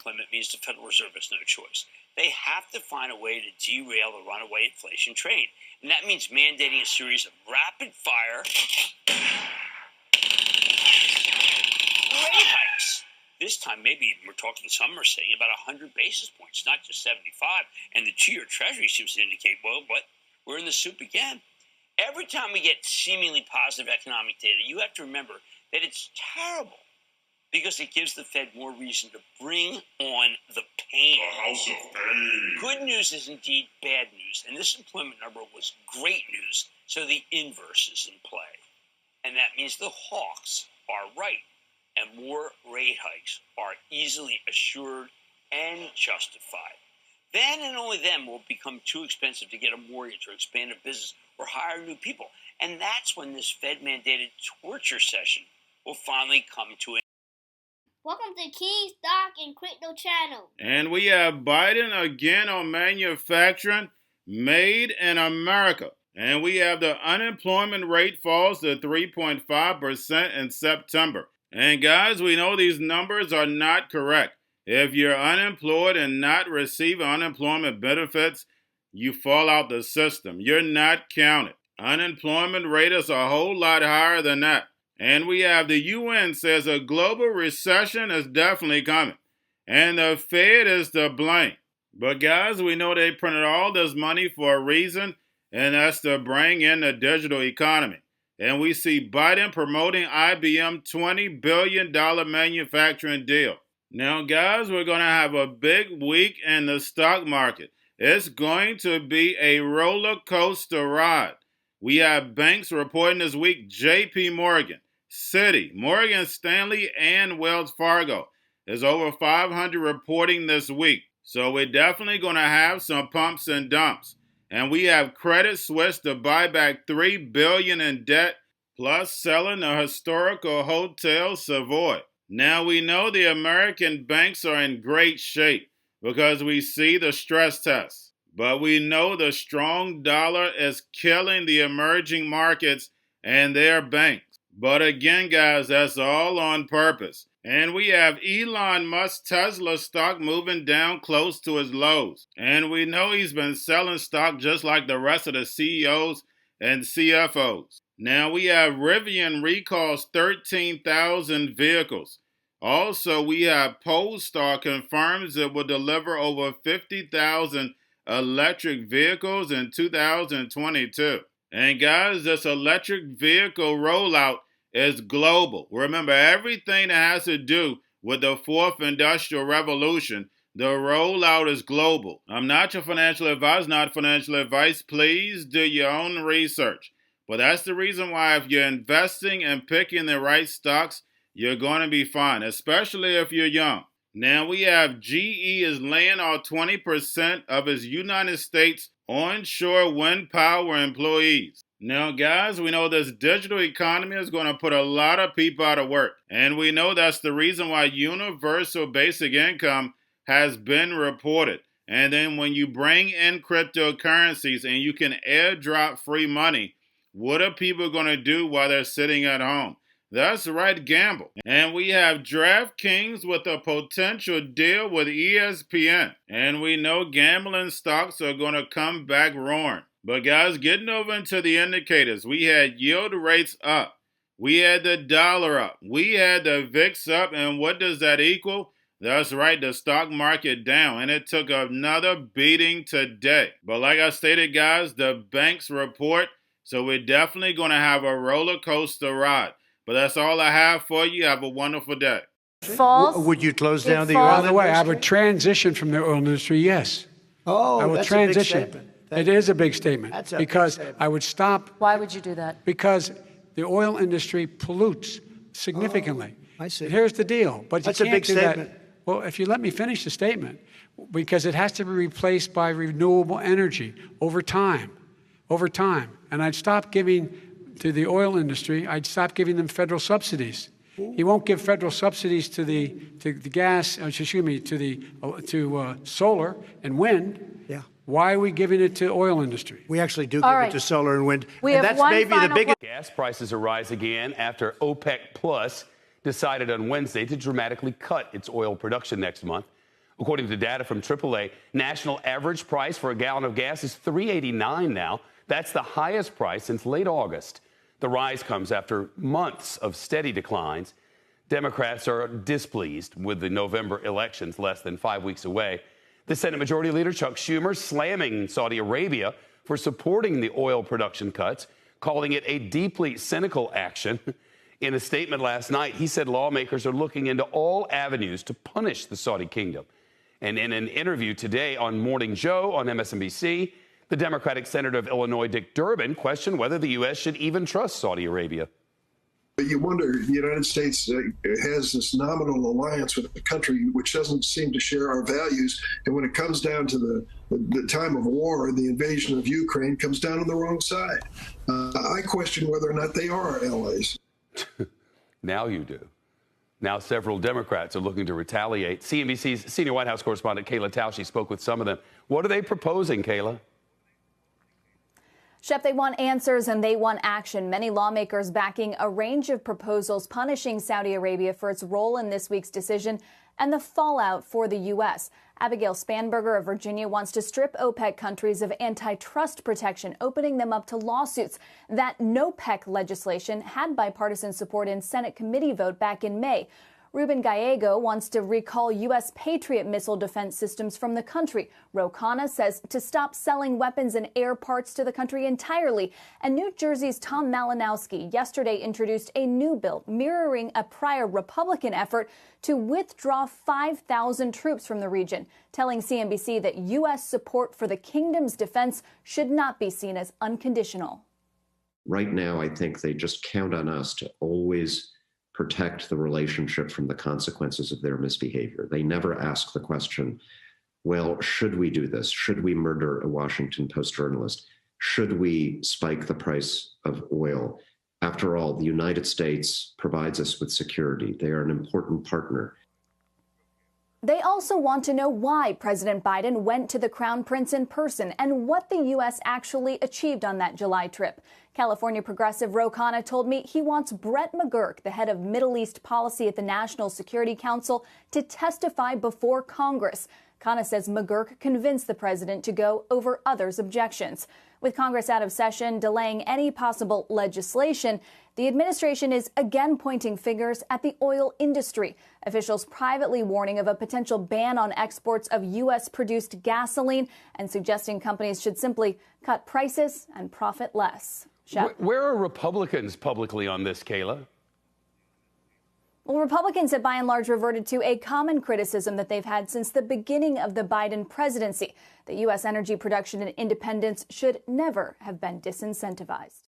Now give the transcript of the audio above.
Clement, means the Federal Reserve has no choice. They have to find a way to derail the runaway inflation train. And that means mandating a series of rapid-fire rate hikes. This time, maybe we're talking, some are saying, about 100 basis points, not just 75. And the 2-year Treasury seems to indicate, well, what? We're in the soup again. Every time we get seemingly positive economic data, you have to remember that it's terrible because it gives the Fed more reason to bring on the pain. The house of pain. Good news is indeed bad news, and this employment number was great news, so the inverse is in play. And that means the hawks are right, and more rate hikes are easily assured and justified. Then and only then will it become too expensive to get a mortgage or expand a business or hire new people. And that's when this Fed-mandated torture session will finally come to an end. Welcome to Key Stock and Crypto Channel. And we have Biden again on manufacturing made in America. And we have the unemployment rate falls to 3.5% in September. And guys, we know these numbers are not correct. If you're unemployed and not receiving unemployment benefits, you fall out the system. You're not counted. Unemployment rate is a whole lot higher than that. And we have the UN says a global recession is definitely coming. And the Fed is to blame. But guys, we know they printed all this money for a reason, and that's to bring in the digital economy. And we see Biden promoting IBM $20 billion manufacturing deal. Now, guys, we're going to have a big week in the stock market. It's going to be a roller coaster ride. We have banks reporting this week, JP Morgan, Citi, Morgan Stanley, and Wells Fargo. There's over 500 reporting this week. So we're definitely going to have some pumps and dumps. And we have Credit Suisse to buy back $3 billion in debt, plus selling the historical Hotel Savoy. Now we know the American banks are in great shape because we see the stress tests. But we know the strong dollar is killing the emerging markets and their banks. But again, guys, that's all on purpose. And we have Elon Musk's Tesla stock moving down close to its lows. And we know he's been selling stock just like the rest of the CEOs and CFOs. Now we have Rivian recalls 13,000 vehicles. Also, we have Polestar confirms it will deliver over 50,000 electric vehicles in 2022. And guys, this electric vehicle rollout is global. Remember, everything that has to do with the fourth industrial revolution, the rollout is global. I'm not your financial advisor, not financial advice. Please do your own research. But that's the reason why if you're investing and picking the right stocks, you're going to be fine, especially if you're young. Now we have GE is laying off 20% of its United States onshore wind power employees. Now guys, we know this digital economy is going to put a lot of people out of work. And we know that's the reason why universal basic income has been reported. And then when you bring in cryptocurrencies and you can airdrop free money, what are people going to do while they're sitting at home? That's right, gamble. And we have DraftKings with a potential deal with ESPN. And we know gambling stocks are going to come back roaring. But guys, getting over into the indicators, we had yield rates up. We had the dollar up. We had the VIX up. And what does that equal? That's right, the stock market down. And it took another beating today. But like I stated, guys, the banks report. So we're definitely going to have a roller coaster ride. But that's all I have for you. Have a wonderful day. False. Would you close down the oil false. industry? By the way, I would transition from the oil industry, yes. Oh, I will that's transition. a big statement. It is a big statement. That's a because big statement. I would stop. Why would you do that? Because the oil industry pollutes significantly. I see. And here's the deal. But That's you a can't big do statement. that. Well, if you let me finish the statement, because it has to be replaced by renewable energy over time. Over time. And I'd stop giving to the oil industry, I'd stop giving them federal subsidies. He won't give federal subsidies to the gas, excuse me, to solar and wind. Yeah. Why are we giving it to oil industry? We actually do All give right. it to solar and wind. We and have that's one maybe the final biggest. Gas prices arise again after OPEC Plus decided on Wednesday to dramatically cut its oil production next month. According to data from AAA, national average price for a gallon of gas is $3.89 now. That's the highest price since late August. The rise comes after months of steady declines. Democrats are displeased with the November elections less than 5 weeks away. The Senate Majority Leader Chuck Schumer slamming Saudi Arabia for supporting the oil production cuts, calling it a deeply cynical action. In a statement last night, he said lawmakers are looking into all avenues to punish the Saudi kingdom. And in an interview today on Morning Joe on MSNBC, the Democratic Senator of Illinois, Dick Durbin, questioned whether the U.S. should even trust Saudi Arabia. But you wonder, the United States has this nominal alliance with a country which doesn't seem to share our values. And when it comes down to the time of war, the invasion of Ukraine comes down on the wrong side. I question whether or not they are our allies. Now you do. Now several Democrats are looking to retaliate. CNBC's senior White House correspondent Kayla Tausche spoke with some of them. What are they proposing, Kayla? Shep, they want answers and they want action. Many lawmakers backing a range of proposals punishing Saudi Arabia for its role in this week's decision and the fallout for the U.S. Abigail Spanberger of Virginia wants to strip OPEC countries of antitrust protection, opening them up to lawsuits. That NOPEC legislation had bipartisan support in Senate committee vote back in May. Ruben Gallego wants to recall U.S. Patriot missile defense systems from the country. Ro Khanna says to stop selling weapons and air parts to the country entirely. And New Jersey's Tom Malinowski yesterday introduced a new bill mirroring a prior Republican effort to withdraw 5,000 troops from the region, telling CNBC that U.S. support for the kingdom's defense should not be seen as unconditional. Right now, I think they just count on us to always protect the relationship from the consequences of their misbehavior. They never ask the question, well, should we do this? Should we murder a Washington Post journalist? Should we spike the price of oil? After all, the United States provides us with security. They are an important partner. They also want to know why President Biden went to the Crown Prince in person and what the U.S. actually achieved on that July trip. California progressive Ro Khanna told me he wants Brett McGurk, the head of Middle East policy at the National Security Council, to testify before Congress. Khanna says McGurk convinced the president to go over others' objections. With Congress out of session, delaying any possible legislation, the administration is again pointing fingers at the oil industry. Officials privately warning of a potential ban on exports of U.S.-produced gasoline and suggesting companies should simply cut prices and profit less. Where are Republicans publicly on this, Kayla? Well, Republicans have by and large reverted to a common criticism that they've had since the beginning of the Biden presidency, that U.S. energy production and independence should never have been disincentivized.